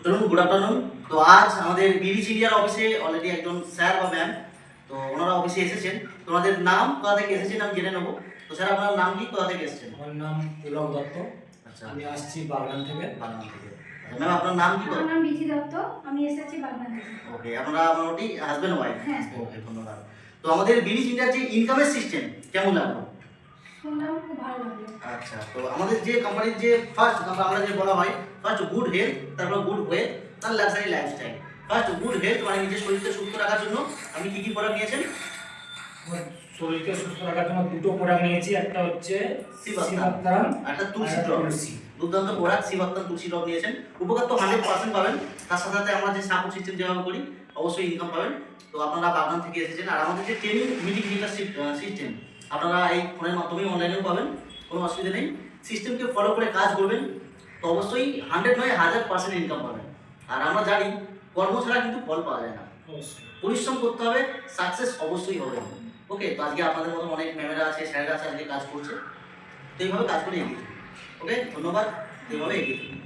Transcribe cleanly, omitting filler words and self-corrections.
চলুন, good afternoon. তো আজ আমাদের বিডি সিনিয়র অফিসে অলরেডি একজন স্যার বা ম্যাম, তো ওনারা অফিসে এসেছেন। তোমাদের নাম, কোথা থেকে এসেছেন আমি জেনে নেবো। তো স্যার, আপনার নাম কি, কোথা থেকে এসেছেন? আমার নাম পুলক দত্ত। আচ্ছা, আমি আসছি বাগনান থেকে। বাংলা থেকে। আচ্ছা ম্যাম, আপনার নাম কি? আমার নাম বিধি দত্ত, আমি এসেছি বাগনান থেকে। ওকে, আপনারা মোটামুটি হাজবেন্ড ওয়াইফ? হ্যাঁ। ওকে, ধন্যবাদ। তো আমাদের বিডি সিনিয়র যে ইনকামের সিস্টেম কেমন লাগলো? শুনলাম খুব ভালো লাগলো। আচ্ছা, তো আমাদের যে কোম্পানির যে ফার্স্ট আমরা যে বলা হয় ফার্স্ট গুড হেলথ, তারপর গুড ওয়েলথ, তার luxury lifestyle. First good health মানে নিজের শরীরকে সুস্থ রাখার জন্য আপনি কি কি প্রোডাক্ট নিয়েছেন? আমার শরীরকে সুস্থ রাখার জন্য দুটো প্রোডাক্ট নিয়েছি। একটা হচ্ছে শিবাত্তাম, একটা তুলসী ড্রপ। দুর্দান্ত প্রোডাক্ট শিবাত্তাম তুলসী ড্রপ নিয়েছেন। উপকার তো 100% পাবেন। তার সাথে সাথে আমরা যে সাপোর্ট সিস্টেম যেভাবে করি অবশ্যই ইনকাম পাবেন। তো আপনারা বাগনান থেকে এসেছেন, আর আমাদের যে ট্রেনিং মিটিং সিস্টেম আপনারা এই ফোনের মাধ্যমেই অনলাইনেও পাবেন, কোনো অসুবিধা নেই। সিস্টেমকে ফলো করে কাজ করবেন তো অবশ্যই 100 নয় 1000% ইনকাম পাবেন। আর আমরা জানি কর্ম ছাড়া কিন্তু ফল পাওয়া যায় না, পরিশ্রম করতে হবে, সাকসেস অবশ্যই হবে। ওকে, তো আজকে আপনাদের মতো অনেক ম্যামেরা আছে, স্যারেরা আছে, আজকে কাজ করছে। তো এইভাবে কাজ করে এগিয়ে চলুন। ওকে, ধন্যবাদ। এইভাবে এগিয়ে চলুন।